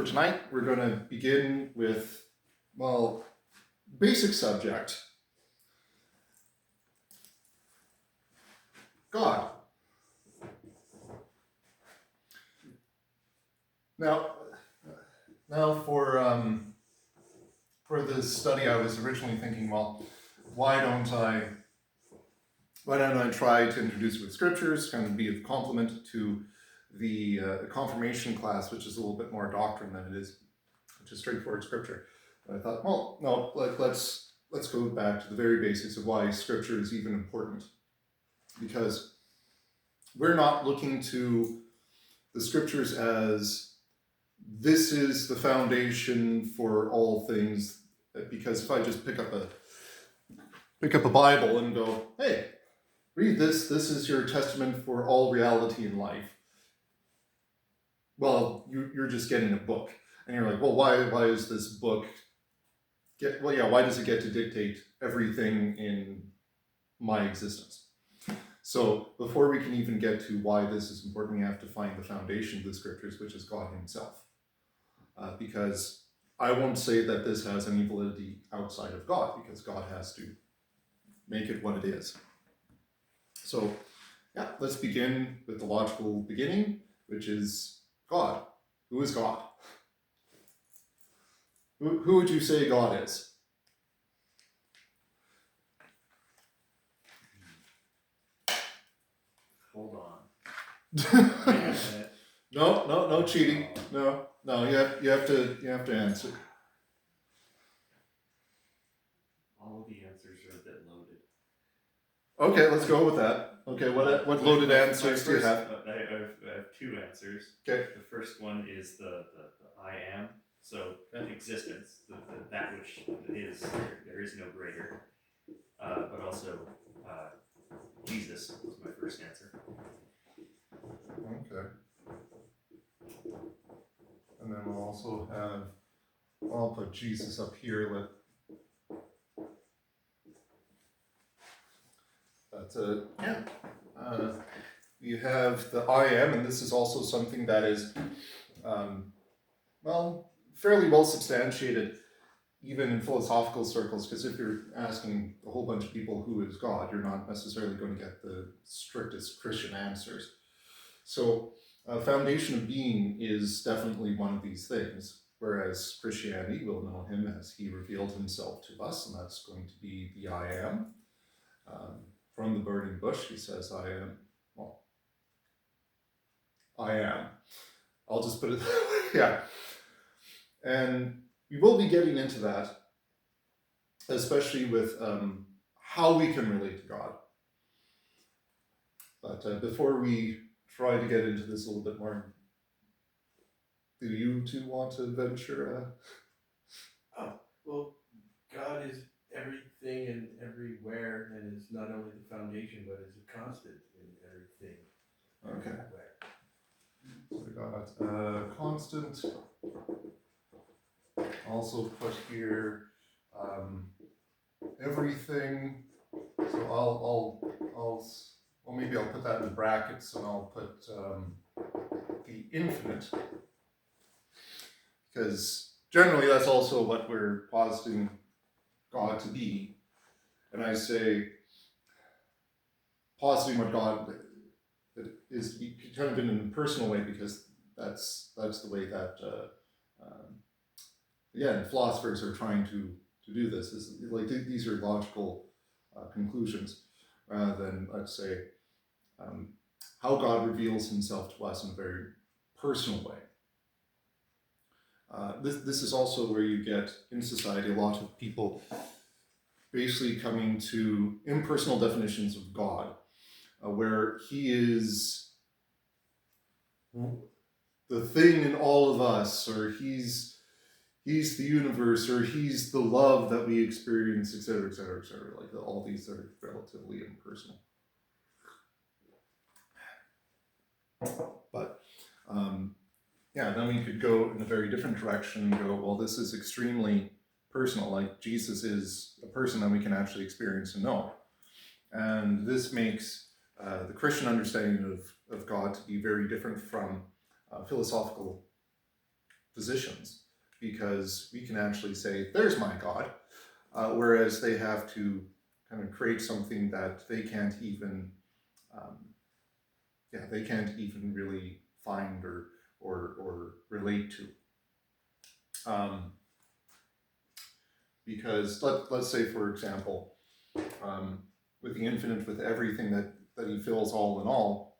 For tonight, we're going to begin with, well, basic subject. God. Now for this study, I was originally thinking, well, why don't I try to introduce it with scriptures, kind of be a complement to the confirmation class, which is a little bit more doctrine than it is just straightforward scripture. But I thought, well, no, let's go back to the very basics of why scripture is even important. Because we're not looking to the scriptures as this is the foundation for all things. Because if I just pick up a Bible and go, hey, read this. This is your testament for all reality in life. Well, you're just getting a book, and you're like, well, why is this book? Why does it get to dictate everything in my existence? So before we can even get to why this is important, we have to find the foundation of the scriptures, which is God Himself. Because I won't say that this has any validity outside of God, because God has to make it what it is. So, let's begin with the logical beginning, which is God. Who is God? Who would you say God is? Hold on. No cheating. No, you have to answer. All of the answers are a bit loaded. Okay, let's go with that. Okay, what loaded answers do you have? I have two answers. Okay. The first one is the I am, so existence, that which is, there is no greater. But also, Jesus was my first answer. Okay. And then we'll also have, I'll put Jesus up here. You have the I am, and this is also something that is, fairly well substantiated, even in philosophical circles, because if you're asking a whole bunch of people who is God, you're not necessarily going to get the strictest Christian answers. So, foundation of being is definitely one of these things, whereas Christianity will know Him as He revealed Himself to us, and that's going to be the I am. From the burning bush, He says, I am. Well, I am. I'll just put it that way, yeah. And we will be getting into that, especially with how we can relate to God. But before we try to get into this a little bit more, do you two want to venture? Well, God is everything and everywhere, and is not only the foundation, but is a constant in everything. Okay. Everywhere. So we got constant. Also put here everything. So maybe I'll put that in brackets, and I'll put the infinite, because generally that's also what we're positing God to be. And I say positing what God is to be kind of in a personal way, because that's the way that philosophers are trying to do this. Is like these are logical conclusions, rather than, let's say, how God reveals Himself to us in a very personal way. This is also where you get in society a lot of people basically coming to impersonal definitions of God, where He is the thing in all of us, or He's the universe, or He's the love that we experience, etc., etc., etc. Like all these are relatively impersonal. But then we could go in a very different direction and go, well, this is extremely personal. Like Jesus is a person that we can actually experience and know. And this makes the Christian understanding of God to be very different from philosophical positions, because we can actually say, there's my God, whereas they have to kind of create something that they can't even, they can't even really find or relate to. Because let's say, for example, with the infinite, with everything that he fills all in all,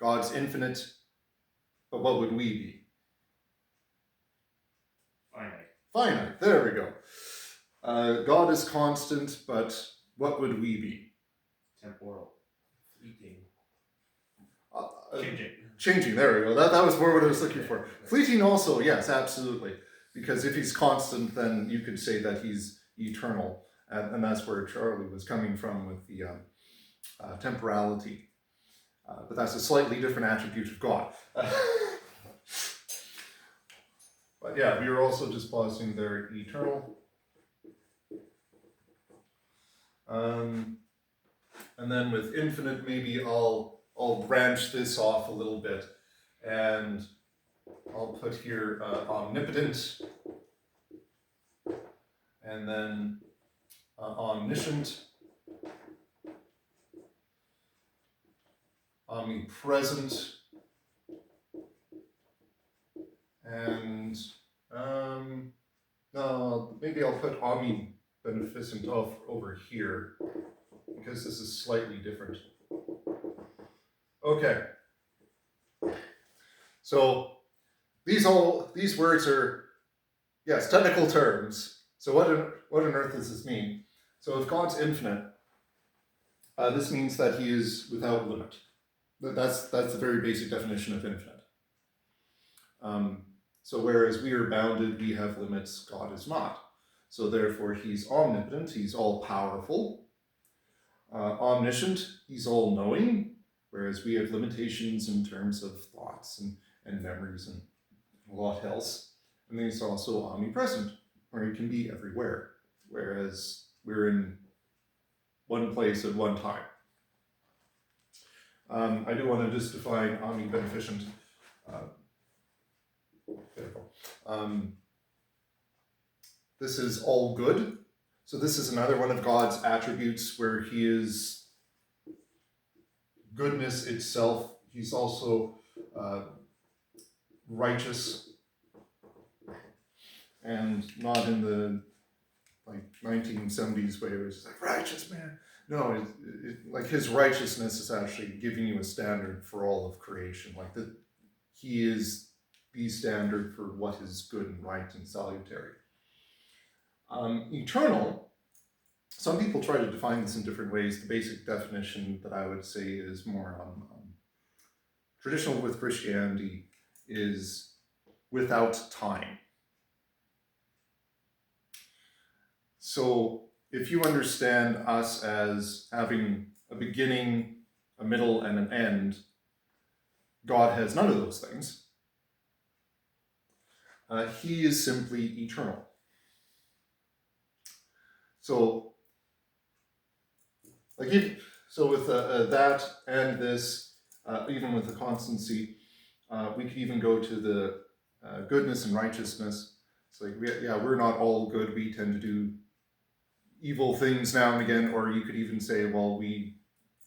God's infinite, but what would we be? Finite. Finite, there we go. God is constant, but what would we be? Temporal. Fleeting. Changing. Changing, there we go. That was more what I was looking for. Fleeting also, yes, absolutely. Because if he's constant, then you could say that he's eternal. And that's where Charlie was coming from with the temporality. But that's a slightly different attribute of God. But yeah, we were also just positing they're eternal. And then with infinite, maybe I'll branch this off a little bit, and I'll put here omnipotent, and then omniscient, omnipresent, and no, maybe I'll put omnibeneficent over here, because this is slightly different. Okay. So these words are, yes, technical terms. So what on earth does this mean? So if God's infinite, this means that he is without limit. That's the very basic definition of infinite. So whereas we are bounded, we have limits, God is not. So therefore he's omnipotent, he's all-powerful. Omniscient, he's all-knowing, whereas we have limitations in terms of thoughts and memories and a lot else. And then he's also omnipresent, where he can be everywhere, whereas we're in one place at one time. I do want to just define omnibeneficent. This is all good. So this is another one of God's attributes where he is goodness itself. He's also righteous, and not in the 1970s way where it's like, righteous man. No, like his righteousness is actually giving you a standard for all of creation. Like that, he is the standard for what is good and right and salutary. Eternal, some people try to define this in different ways. The basic definition that I would say is more traditional with Christianity is without time. So if you understand us as having a beginning, a middle, and an end, God has none of those things. He is simply eternal. So, with that and this, even with the constancy, we could even go to the goodness and righteousness. It's like, we're not all good. We tend to do evil things now and again, or you could even say, well,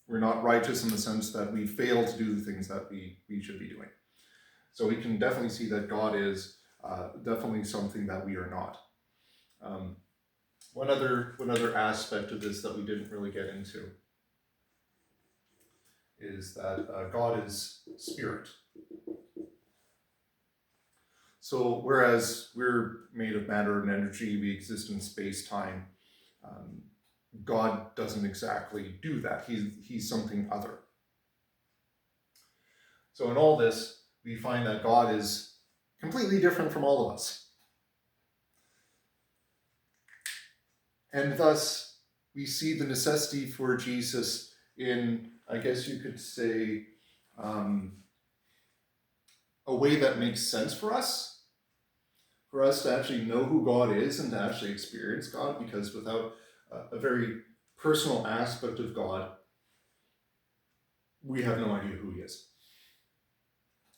we're not righteous in the sense that we fail to do the things that we should be doing. So we can definitely see that God is definitely something that we are not. One other aspect of this that we didn't really get into is that God is spirit. So whereas we're made of matter and energy, we exist in space-time, God doesn't exactly do that. He's something other. So in all this, we find that God is completely different from all of us. And thus, we see the necessity for Jesus in, I guess you could say, a way that makes sense for us to actually know who God is and to actually experience God, because without a very personal aspect of God, we have no idea who he is.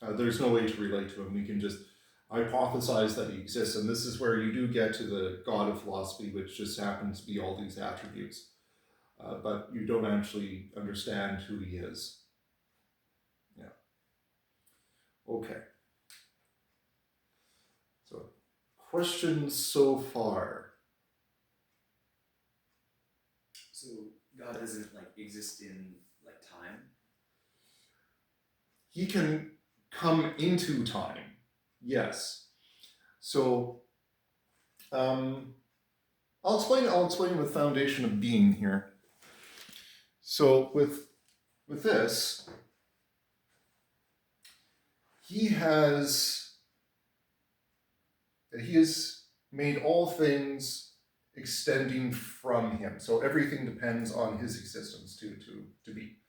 There's no way to relate to him. We can just hypothesize that he exists. And this is where you do get to the God of philosophy, which just happens to be all these attributes. But you don't actually understand who he is. Yeah. Okay. So, questions so far? So God doesn't like exist in like time? He can come into time, yes. So, I'll explain the foundation of being here. So with this, he has made all things extending from him. So everything depends on his existence to be.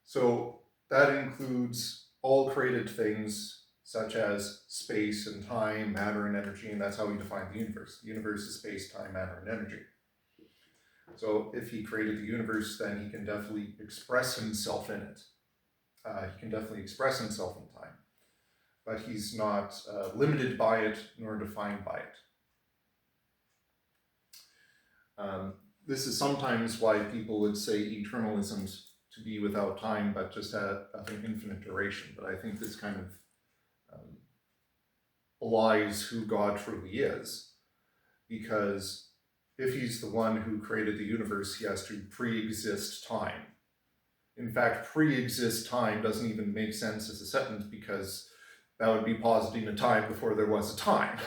So that includes all created things such as space and time, matter and energy, and that's how we define the universe. The universe is space, time, matter, and energy. So if he created the universe, then he can definitely express himself in it. He can definitely express himself in time. But he's not limited by it nor defined by it. This is sometimes why people would say eternal isn't to be without time, but just having infinite duration. But I think this kind of belies who God truly is, because if he's the one who created the universe, he has to pre-exist time. In fact, pre-exist time doesn't even make sense as a sentence, because that would be positing a time before there was a time.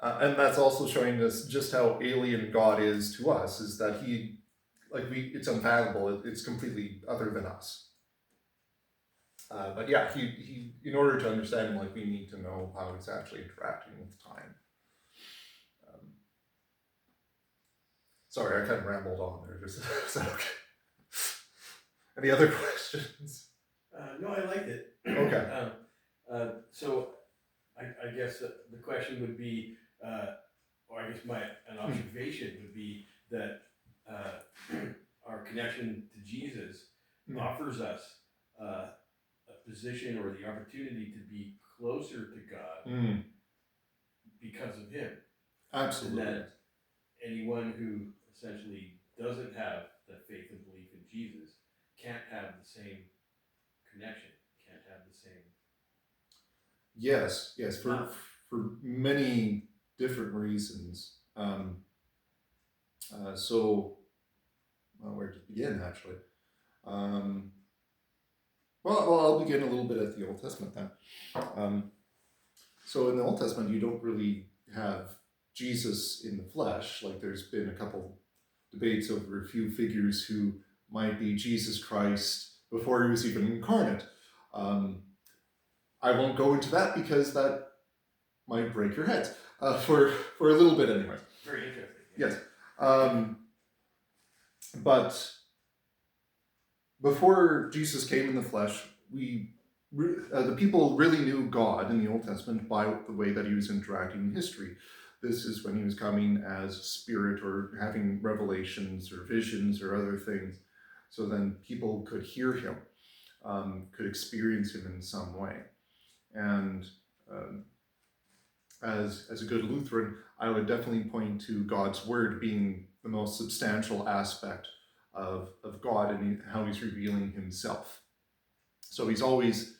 And that's also showing us just how alien God is to us, is that it's unfathomable, it's completely other than us. But yeah, he in order to understand him, we need to know how he's actually interacting with time. Sorry, I kind of rambled on there. Is that okay? Any other questions? No, I liked it. Okay. So I guess the question would be, or I guess an observation would be that our connection to Jesus offers us a position or the opportunity to be closer to God because of him. Absolutely. And that anyone who essentially doesn't have the faith and belief in Jesus can't have the same connection, can't have the same. Yes, for many different reasons. Where to begin, actually? Well, I'll begin a little bit at the Old Testament then. So in the Old Testament, you don't really have Jesus in the flesh. There's been a couple debates over a few figures who might be Jesus Christ before he was even incarnate. I won't go into that because that might break your heads, for a little bit anyway. Very interesting. Yes. But before Jesus came in the flesh, the people really knew God in the Old Testament by the way that he was interacting in history. This is when he was coming as spirit or having revelations or visions or other things. So then people could hear him, could experience him in some way. And as a good Lutheran, I would definitely point to God's word being the most substantial aspect of God and how he's revealing himself. So he's always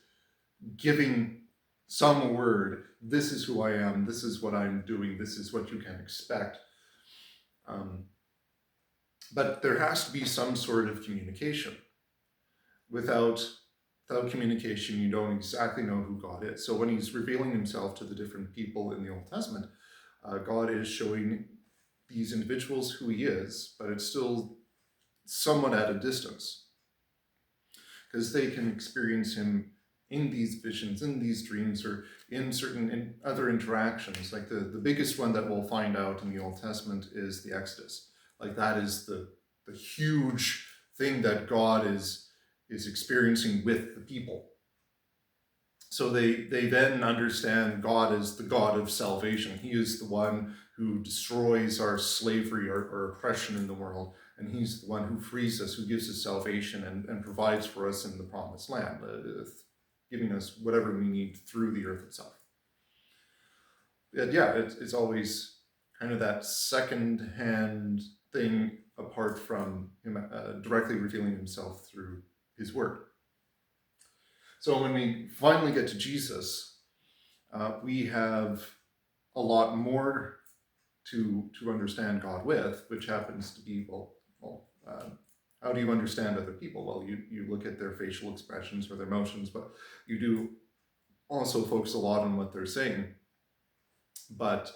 giving some word. This is who I am. This is what I'm doing. This is what you can expect. But there has to be some sort of communication. Without communication, you don't exactly know who God is. So when he's revealing himself to the different people in the Old Testament, God is showing these individuals who he is, but it's still somewhat at a distance, because they can experience him in these visions, in these dreams, or in certain other interactions. The biggest one that we'll find out in the Old Testament is the Exodus. That is the huge thing that God is experiencing with the people. So they then understand God as the God of salvation. He is the one who destroys our slavery or oppression in the world, and he's the one who frees us, who gives us salvation and provides for us in the promised land. giving us whatever we need through the earth itself. But yeah, it's always kind of that second-hand thing apart from him directly revealing himself through his word. So when we finally get to Jesus, we have a lot more to understand God with, which happens to be, how do you understand other people? Well, you look at their facial expressions or their motions, but you do also focus a lot on what they're saying. But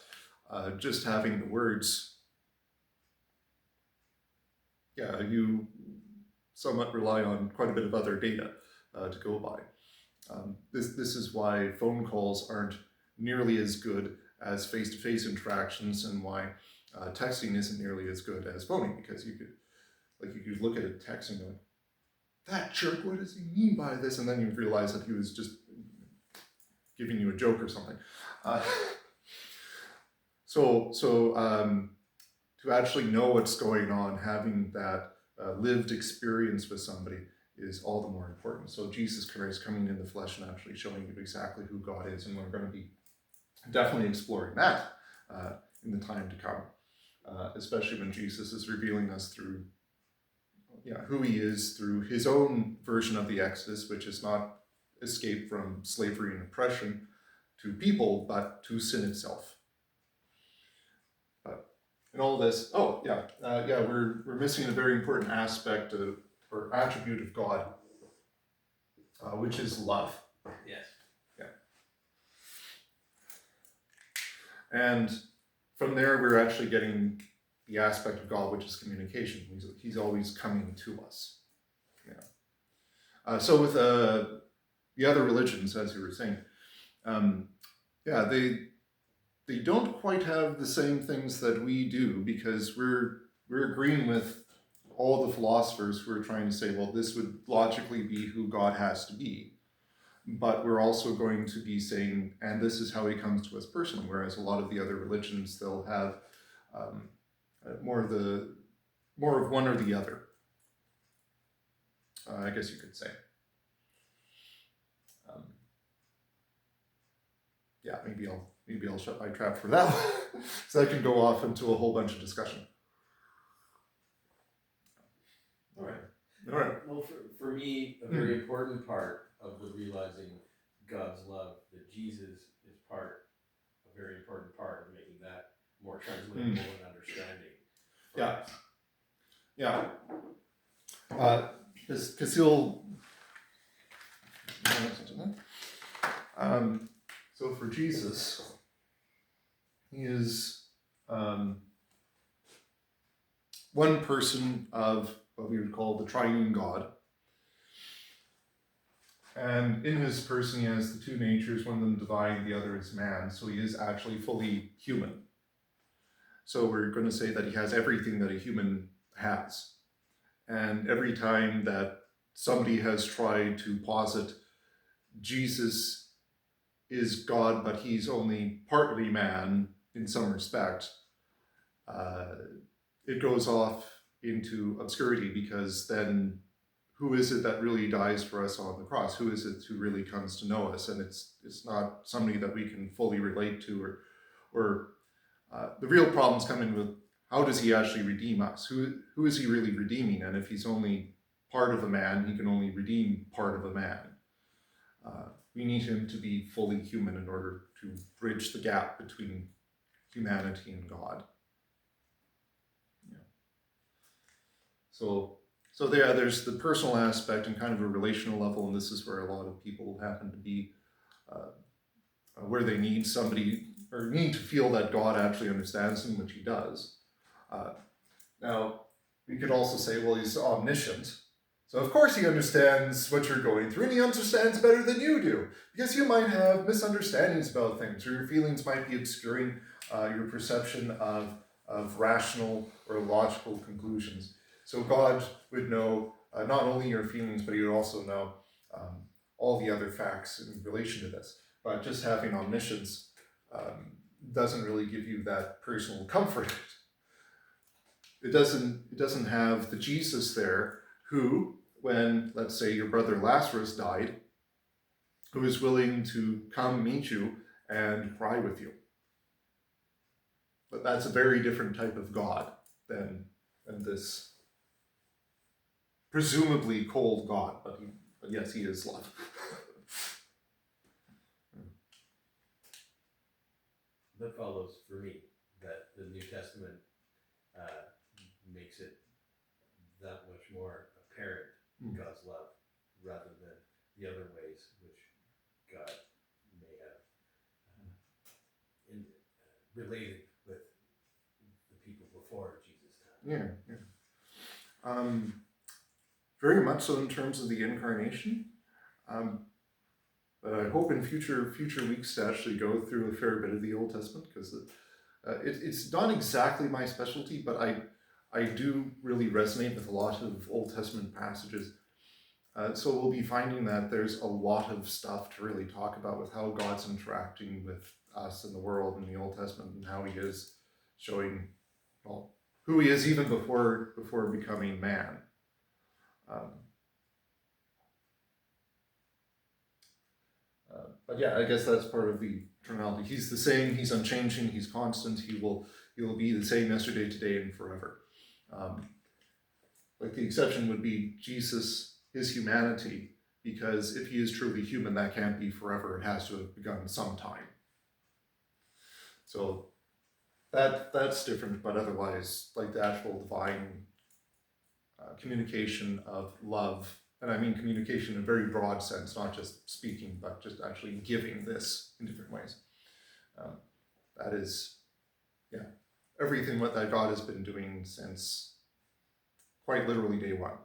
just having the words, you somewhat rely on quite a bit of other data to go by. This is why phone calls aren't nearly as good as face-to-face interactions, and why texting isn't nearly as good as phoning, because you could look at a text and go, that jerk, what does he mean by this? And then you realize that he was just giving you a joke or something. So to actually know what's going on, having that lived experience with somebody is all the more important. So Jesus Christ coming in the flesh and actually showing you exactly who God is, and we're going to be definitely exploring that in the time to come, especially when Jesus is revealing us through who he is through his own version of the Exodus, which is not escape from slavery and oppression to people, but to sin itself. In all this, we're missing a very important aspect of, or attribute of God, which is love. Yes. Yeah. And from there, we're actually getting the aspect of God, which is communication. He's always coming to us. Yeah. So with the other religions, as you were saying, they don't quite have the same things that we do, because we're agreeing with all the philosophers who are trying to say, well, this would logically be who God has to be. But we're also going to be saying, and this is how he comes to us personally, whereas a lot of the other religions, they'll have more of one or the other, I guess you could say. Maybe I'll shut my trap for that one, so I can go off into a whole bunch of discussion. All right. Well, for me, a very important part of the realizing God's love, that Jesus is a very important part of making that more translatable and understanding. Because he'll. So for Jesus, he is one person of what we would call the triune God. And in his person, he has the two natures, one of them divine, the other is man. So he is actually fully human. So we're going to say that he has everything that a human has. And every time that somebody has tried to posit Jesus is God, but he's only partly man in some respect, it goes off into obscurity, because then who is it that really dies for us on the cross? Who is it who really comes to know us? And it's not somebody that we can fully relate to, or the real problems come in with, how does he actually redeem us? Who is he really redeeming? And if he's only part of a man, he can only redeem part of a man. We need him to be fully human in order to bridge the gap between humanity and God. Yeah. So there's the personal aspect and kind of a relational level, and this is where a lot of people happen to be, where they need somebody, or need to feel that God actually understands them, which he does. Now, we could also say, well, he's omniscient. So of course he understands what you're going through, and he understands better than you do, because you might have misunderstandings about things, or your feelings might be obscuring your perception of rational or logical conclusions. So God would know not only your feelings, but he would also know all the other facts in relation to this. But just having omniscience doesn't really give you that personal comfort. It doesn't have the Jesus there who, when, let's say, your brother Lazarus died, who is willing to come meet you and cry with you. But that's a very different type of God than this presumably cold God, but yes, he is love. That follows for me that the New Testament makes it that much more apparent God's love rather than the other ways which God may have related with the people before Jesus' time. Yeah. Very much so in terms of the incarnation. But I hope in future weeks to actually go through a fair bit of the Old Testament, because it's not exactly my specialty, but I do really resonate with a lot of Old Testament passages. So we'll be finding that there's a lot of stuff to really talk about with how God's interacting with us in the world in the Old Testament, and how he is showing, well, who he is even before becoming man. But yeah, I guess that's part of the eternality. He's the same, he's unchanging, he's constant, he will be the same yesterday, today, and forever. Like the exception would be Jesus, his humanity, because if he is truly human, that can't be forever. It has to have begun sometime. So that's different, but otherwise, like the actual divine communication of love, and I mean communication in a very broad sense, not just speaking, but just actually giving this in different ways. That is, everything what that God has been doing since quite literally day one.